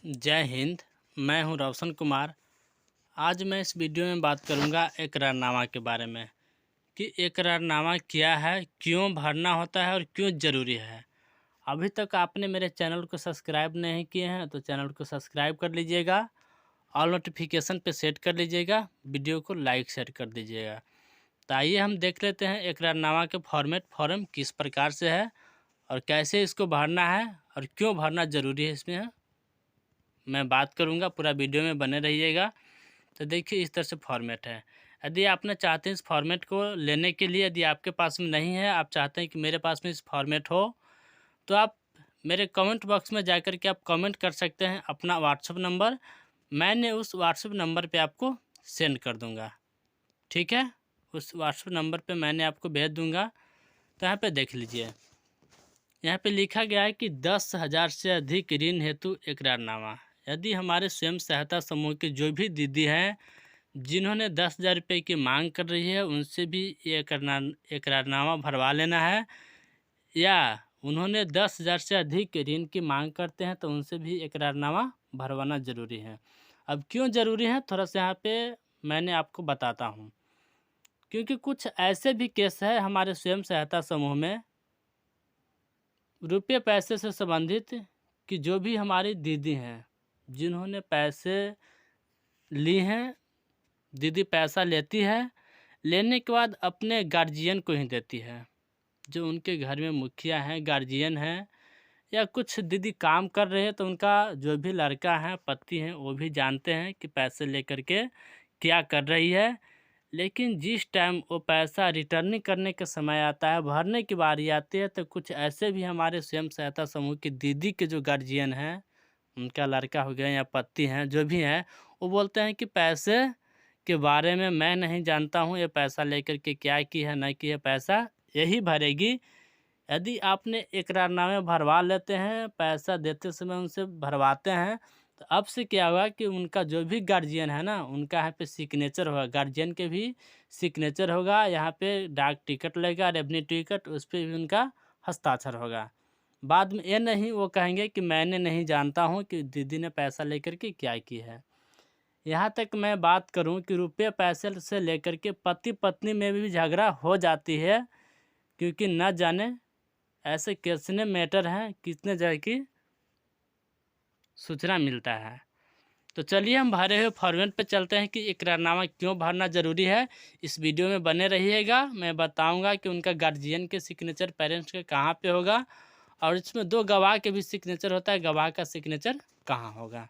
जय हिंद। मैं हूं रोशन कुमार। आज मैं इस वीडियो में बात करूंगा इकरारनामा के बारे में कि इकरारनामा क्या है, क्यों भरना होता है और क्यों ज़रूरी है। अभी तक आपने मेरे चैनल को सब्सक्राइब नहीं किए हैं तो चैनल को सब्सक्राइब कर लीजिएगा, ऑल नोटिफिकेशन पे सेट कर लीजिएगा, वीडियो को लाइक शेयर कर दीजिएगा। तो आइए हम देख लेते हैं इकरारनामा के फॉर्म किस प्रकार से है और कैसे इसको भरना है और क्यों भरना ज़रूरी है। इसमें मैं बात करूंगा, पूरा वीडियो में बने रहिएगा। तो देखिए इस तरह से फॉर्मेट है। यदि आपने चाहते हैं इस फॉर्मेट को लेने के लिए, यदि आपके पास में नहीं है, आप चाहते हैं कि मेरे पास में इस फॉर्मेट हो, तो आप मेरे कमेंट बॉक्स में जाकर के आप कमेंट कर सकते हैं अपना व्हाट्सअप नंबर। मैंने उस व्हाट्सअप नंबर पे आपको सेंड कर दूंगा, ठीक है। उस व्हाट्सअप नंबर पे मैंने आपको भेज दूंगा। तो यहाँ पे देख लीजिए, यहाँ पे लिखा गया है कि 10,000 से अधिक ऋण हेतु इकरारनामा। यदि हमारे स्वयं सहायता समूह की जो भी दीदी हैं जिन्होंने 10,000 रुपये की मांग कर रही है, उनसे भी ये इकरारनामा भरवा लेना है, या उन्होंने 10,000 से अधिक ऋण की मांग करते हैं तो उनसे भी इकरारनामा भरवाना ज़रूरी है। अब क्यों ज़रूरी है, थोड़ा सा यहाँ पे मैंने आपको बताता हूँ। क्योंकि कुछ ऐसे भी केस है हमारे स्वयं सहायता समूह में रुपये पैसे से संबंधित, कि जो भी हमारी दीदी हैं जिन्होंने पैसे ली हैं, दीदी पैसा लेती है, लेने के बाद अपने गार्जियन को ही देती है। जो उनके घर में मुखिया हैं, गार्जियन हैं, या कुछ दीदी काम कर रहे हैं तो उनका जो भी लड़का है, पति हैं, वो भी जानते हैं कि पैसे लेकर के क्या कर रही है। लेकिन जिस टाइम वो पैसा रिटर्निंग करने का समय आता है, भरने की बारी आती है, तो कुछ ऐसे भी हमारे स्वयं सहायता समूह की दीदी के जो गार्जियन हैं, उनका लड़का हो गया या पति हैं, जो भी हैं, वो बोलते हैं कि पैसे के बारे में मैं नहीं जानता हूँ, ये पैसा लेकर के क्या की है नहीं की है, पैसा यही भरेगी। यदि आपने इकरारनामे भरवा लेते हैं, पैसा देते समय उनसे भरवाते हैं, तो अब से क्या होगा कि उनका जो भी गार्जियन है ना, उनका यहाँ पे सिग्नेचर होगा, गार्जियन के भी सिग्नेचर होगा। यहाँ पे डाक टिकट लगेगा, रेवन्यू टिकट, उस पर भी उनका हस्ताक्षर होगा। बाद में ये नहीं वो कहेंगे कि मैंने नहीं जानता हूँ कि दीदी ने पैसा लेकर के क्या की है। यहाँ तक मैं बात करूँ कि रुपये पैसे से लेकर के पति पत्नी में भी झगड़ा हो जाती है, क्योंकि न जाने ऐसे कितने मैटर हैं, कितने जगह की सूचना मिलता है। तो चलिए हम भरे हुए फॉर्मेट पे चलते हैं कि इकरारनामा क्यों भरना ज़रूरी है। इस वीडियो में बने रहिएगा, मैं बताऊंगा कि उनका गार्जियन के सिग्नेचर पेरेंट्स के कहाँ पे होगा, और इसमें 2 गवाह के भी सिग्नेचर होता है, गवाह का सिग्नेचर कहाँ होगा।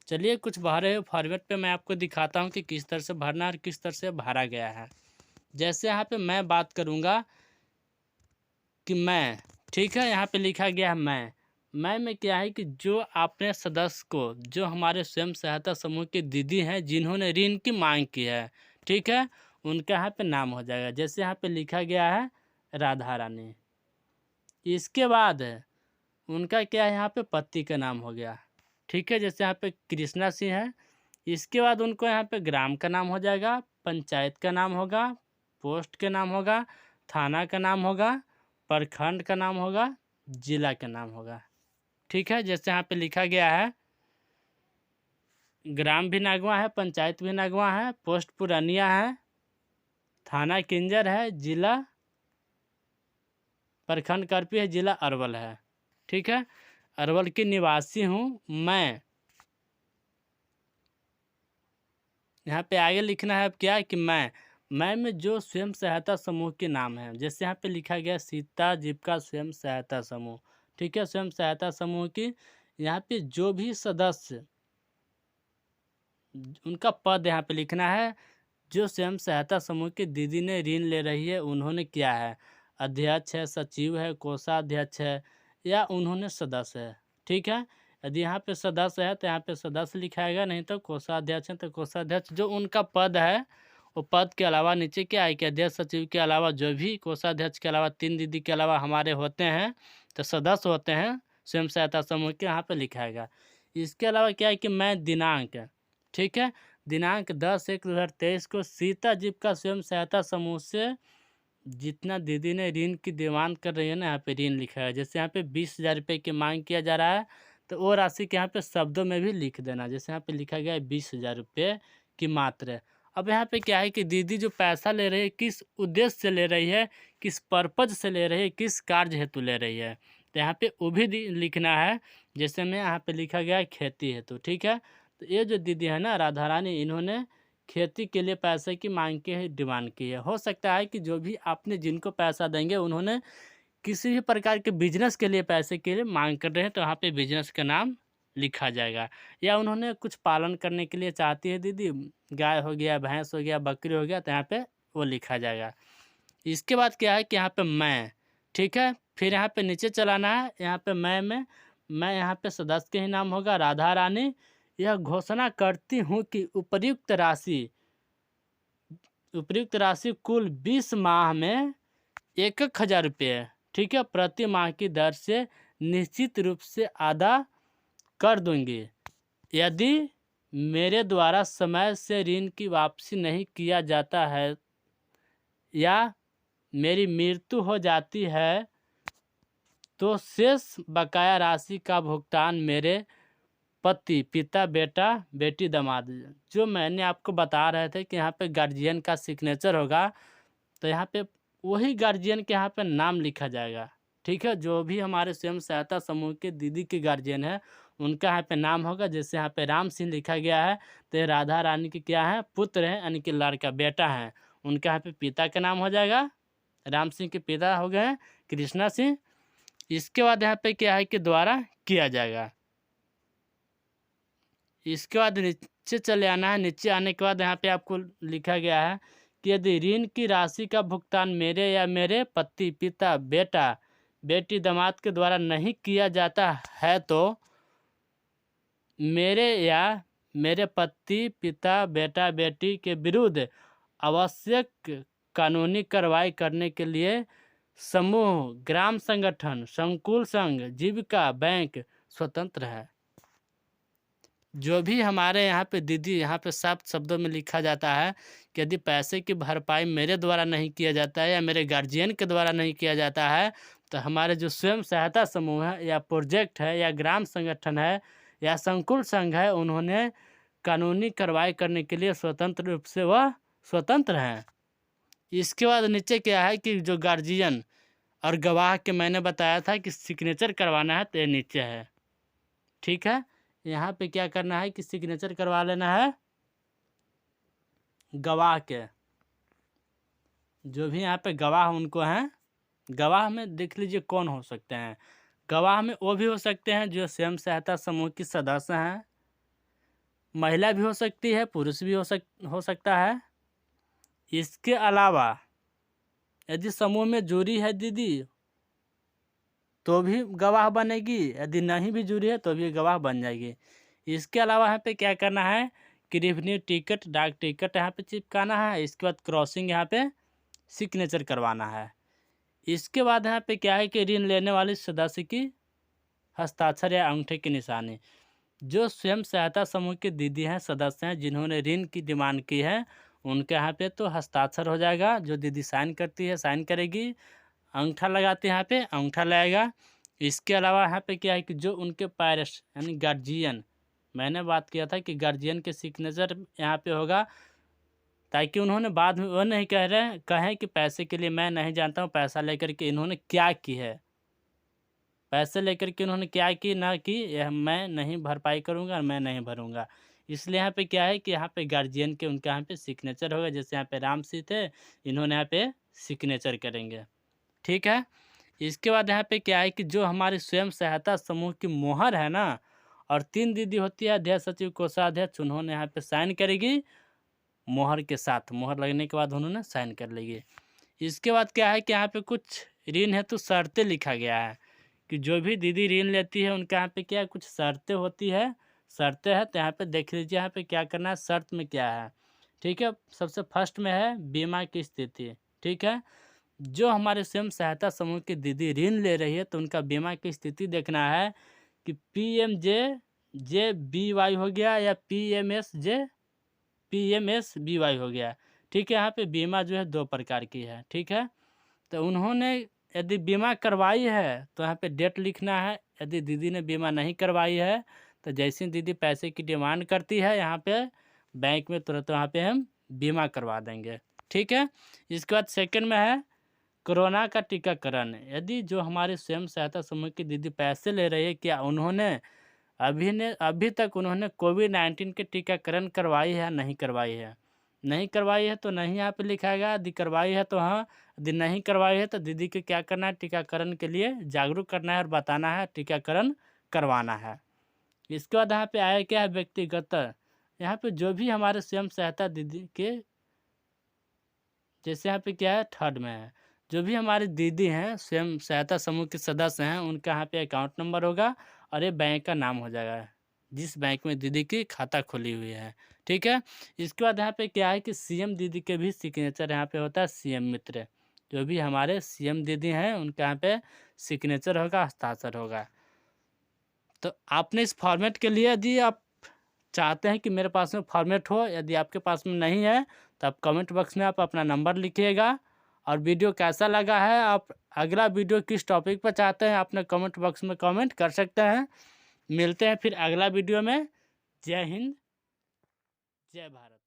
चलिए कुछ भरे हुए फॉर्मेट पे मैं आपको दिखाता हूँ कि किस तरह से भरना और किस तरह से भरा गया है। जैसे यहाँ पे मैं बात करूँगा कि मैं, ठीक है, यहाँ पे लिखा गया है मैं में क्या है कि जो अपने सदस्य को, जो हमारे स्वयं सहायता समूह की दीदी हैं जिन्होंने ऋण की मांग की है, ठीक है, उनका यहाँ पे नाम हो जाएगा। जैसे यहाँ पे लिखा गया है राधा रानी। इसके बाद उनका क्या है, यहाँ पे पति का नाम हो गया, ठीक है, जैसे यहाँ पे कृष्णा सिंह है। इसके बाद उनको यहाँ पे ग्राम का नाम हो जाएगा, पंचायत का नाम होगा, पोस्ट का नाम होगा, थाना का नाम होगा, प्रखंड का नाम होगा, जिला का नाम होगा, ठीक है। जैसे यहाँ पे लिखा गया है ग्राम भी नागवा है, पंचायत भी नागवा है, पोस्ट पुरानिया है, थाना किंजर है, जिला प्रखंड करपी है, जिला अरवल है, ठीक है। अरवल की निवासी हूँ मैं। यहाँ पे आगे लिखना है अब क्या है कि मैं में जो स्वयं सहायता समूह के नाम है, जैसे यहाँ पे लिखा गया सीता जीविका स्वयं सहायता समूह, ठीक है। स्वयं सहायता समूह की यहाँ पे जो भी सदस्य, उनका पद यहाँ पे लिखना है। जो स्वयं सहायता समूह की दीदी ने ऋण ले रही है, उन्होंने क्या है, अध्यक्ष है, सचिव है, कोषाध्यक्ष है, या उन्होंने सदस्य है, ठीक है। यदि यहाँ पे सदस्य है तो यहाँ पे सदस्य लिखाएगा, नहीं तो कोषाध्यक्ष है तो कोषाध्यक्ष। जो उनका पद है वो पद के अलावा नीचे क्या है कि अध्यक्ष सचिव के अलावा जो भी कोषाध्यक्ष के अलावा 3 दीदी के अलावा हमारे होते हैं तो सदस्य होते हैं स्वयं सहायता समूह के, यहाँ पे लिखाएगा। इसके अलावा क्या है कि मैं दिनांक, ठीक है, दिनांक 10/1/2023 को सीता जीविका स्वयं सहायता समूह से जितना दीदी ने ऋण की डिमांड कर रही है ना, यहाँ पे ऋण लिखा है। जैसे यहाँ पे 20,000 रुपये की मांग किया जा रहा है तो वो राशि के यहाँ पे शब्दों में भी लिख देना। जैसे यहाँ पे लिखा गया है 20,000 रुपये की मात्र। अब यहाँ पे क्या है कि दीदी जो पैसा ले रही है किस उद्देश्य से ले रही है, किस पर्पज़ से ले रही है, किस कार्य हेतु ले रही है, तो यहाँ पे वो भी लिखना है। जैसे में यहाँ पे लिखा गया है खेती हेतु, ठीक है। तो ये जो दीदी है ना राधा रानी, इन्होंने खेती के लिए पैसे की मांग की है, डिमांड की है। हो सकता है कि जो भी आपने जिनको पैसा देंगे उन्होंने किसी भी प्रकार के बिजनेस के लिए पैसे के लिए मांग कर रहे हैं, तो यहाँ पे बिजनेस का नाम लिखा जाएगा। या उन्होंने कुछ पालन करने के लिए चाहती है दीदी, गाय हो गया, भैंस हो गया, बकरी हो गया, तो यहाँ पे वो लिखा जाएगा। इसके बाद क्या है कि यहाँ पे मैं, ठीक है, फिर यहाँ पे नीचे चलाना है। यहाँ पे मैं यहाँ पे सदस्य के ही नाम होगा राधा रानी। यह घोषणा करती हूँ कि उपर्युक्त राशि कुल 20 माह में 1,000 रुपये, ठीक है, प्रति माह की दर से निश्चित रूप से अदा कर दूंगी। यदि मेरे द्वारा समय से ऋण की वापसी नहीं किया जाता है या मेरी मृत्यु हो जाती है तो शेष बकाया राशि का भुगतान मेरे पति, पिता, बेटा, बेटी, दामाद, जो मैंने आपको बता रहे थे कि यहाँ पे गार्जियन का सिग्नेचर होगा, तो यहाँ पे वही गार्जियन के यहाँ पे नाम लिखा जाएगा, ठीक है। जो भी हमारे स्वयं सहायता समूह के दीदी के गार्जियन है उनका यहाँ पे नाम होगा। जैसे यहाँ पे राम सिंह लिखा गया है, तो ये राधा रानी के क्या है, पुत्र है, यानी कि लड़का बेटा है। उनका यहाँ पे पिता का नाम हो जाएगा, राम सिंह के पिता हो गए कृष्णा सिंह। इसके बाद यहाँ पे क्या है कि द्वारा किया जाएगा। इसके बाद नीचे चले आना है। नीचे आने के बाद यहाँ पे आपको लिखा गया है कि यदि ऋण की राशि का भुगतान मेरे या मेरे पति, पिता, बेटा, बेटी, दामाद के द्वारा नहीं किया जाता है तो मेरे या मेरे पति, पिता, बेटा, बेटी के विरुद्ध आवश्यक कानूनी कार्रवाई करने के लिए समूह, ग्राम संगठन, संकुल संघ, जीविका बैंक स्वतंत्र है। जो भी हमारे यहाँ पे दीदी यहाँ पे साफ शब्दों में लिखा जाता है कि यदि पैसे की भरपाई मेरे द्वारा नहीं किया जाता है या मेरे गार्जियन के द्वारा नहीं किया जाता है, तो हमारे जो स्वयं सहायता समूह है या प्रोजेक्ट है या ग्राम संगठन है या संकुल संघ है, उन्होंने कानूनी कार्रवाई करने के लिए स्वतंत्र रूप से वह स्वतंत्र हैं। इसके बाद नीचे क्या है कि जो गार्जियन और गवाह के मैंने बताया था कि सिग्नेचर करवाना है, तो ये नीचे है, ठीक है। यहाँ पे क्या करना है कि सिग्नेचर करवा लेना है गवाह के। जो भी यहाँ पे गवाह उनको हैं, गवाह में देख लीजिए कौन हो सकते हैं। गवाह में वो भी हो सकते हैं जो स्वयं सहायता समूह की सदस्य हैं, महिला भी हो सकती है, पुरुष भी हो सकता है। इसके अलावा यदि समूह में जुड़ी है दीदी तो भी गवाह बनेगी, यदि नहीं भी जुड़ी है तो भी गवाह बन जाएगी। इसके अलावा यहाँ पे क्या करना है कि रेवेन्यू टिकट, डाक टिकट यहाँ पे चिपकाना है। इसके बाद क्रॉसिंग यहाँ पे सिग्नेचर करवाना है। इसके बाद यहाँ पे क्या है कि ऋण लेने वाले सदस्य की हस्ताक्षर या अंगूठे की निशानी। जो स्वयं सहायता समूह के दीदी हैं, सदस्य हैं, जिन्होंने ऋण की डिमांड की है, उनके यहाँ पे तो हस्ताक्षर हो जाएगा। जो दीदी साइन करती है साइन करेगी, अंगूठा लगाते हैं यहाँ पे अंगूठा लगेगा। इसके अलावा यहाँ पे क्या है कि जो उनके पेरेंट्स यानी गार्जियन, मैंने बात किया था कि गार्जियन के सिग्नेचर यहाँ पे होगा, ताकि उन्होंने बाद में वो नहीं कहें कि पैसे के लिए मैं नहीं जानता हूँ पैसा लेकर के इन्होंने क्या की है, पैसे लेकर के उन्होंने क्या की ना कि यह मैं नहीं भरपाई करूँगा और मैं नहीं भरूँगा। इसलिए यहाँ पे क्या है कि यहाँ पे गार्जियन के उनके यहाँ पे सिग्नेचर होगा। जैसे यहाँ पे राम सिंह थे, इन्होंने यहाँ पे सिग्नेचर करेंगे, ठीक है। इसके बाद यहाँ पे क्या है कि जो हमारे स्वयं सहायता समूह की मोहर है ना, और 3 दीदी होती है, अध्यक्ष, सचिव, कोषाध्यक्ष, उन्होंने यहाँ पे साइन करेगी मोहर के साथ। मोहर लगने के बाद उन्होंने साइन कर लेगी। इसके बाद क्या है कि यहाँ पे कुछ ऋण हेतु शर्तें लिखा गया है कि जो भी दीदी ऋण लेती है उनके यहाँ पे क्या कुछ शर्तें होती है, शर्तें हैं। तो यहाँ पे देख लीजिए यहाँ पे क्या करना है, शर्त में क्या है, ठीक है। सबसे फर्स्ट में है बीमा की स्थिति, ठीक है। जो हमारे स्वयं सहायता समूह की दीदी ऋण ले रही है तो उनका बीमा की स्थिति देखना है कि PMJJBY हो गया या PMSBY हो गया, ठीक है। यहाँ पे बीमा जो है 2 प्रकार की है, ठीक है। तो उन्होंने यदि बीमा करवाई है तो यहाँ पे डेट लिखना है, यदि दीदी ने बीमा नहीं करवाई है तो जैसे ही दीदी पैसे की डिमांड करती है यहाँ पे बैंक में, तुरंत वहाँ पे हम बीमा करवा देंगे। ठीक है। इसके बाद सेकंड में है कोरोना का टीकाकरण। यदि जो हमारे स्वयं सहायता समूह की दीदी पैसे ले रही है, क्या उन्होंने अभी तक उन्होंने कोविड-19 के टीकाकरण करवाई है या नहीं करवाई है? नहीं करवाई है तो नहीं यहाँ पे लिखाएगा, यदि करवाई है तो हाँ, यदि नहीं करवाई है तो दीदी को क्या करना है, टीकाकरण के लिए जागरूक करना है और बताना है, टीकाकरण करवाना है। इसके बाद यहाँ पे आया क्या है, व्यक्तिगत। यहाँ पे जो भी हमारे स्वयं सहायता दीदी के, जैसे यहाँ पे क्या है, थर्ड में है, जो भी हमारी दीदी हैं स्वयं सहायता समूह के सदस्य हैं, उनका यहाँ पे अकाउंट नंबर होगा और ये बैंक का नाम हो जाएगा, जिस बैंक में दीदी की खाता खुली हुई है। ठीक है। इसके बाद यहाँ पे क्या है कि सीएम दीदी के भी सिग्नेचर यहाँ पे होता है, सीएम मित्र। जो भी हमारे सीएम दीदी हैं उनका यहाँ पे सिग्नेचर होगा, हस्ताक्षर होगा। तो आपने इस फॉर्मेट के लिए, यदि आप चाहते हैं कि मेरे पास में फॉर्मेट हो, यदि आपके पास में नहीं है तो आप कमेंट बॉक्स में आप अपना नंबर लिखिएगा। और वीडियो कैसा लगा है, आप अगला वीडियो किस टॉपिक पर चाहते हैं, अपने कमेंट बॉक्स में कमेंट कर सकते हैं। मिलते हैं फिर अगला वीडियो में। जय हिंद, जय भारत।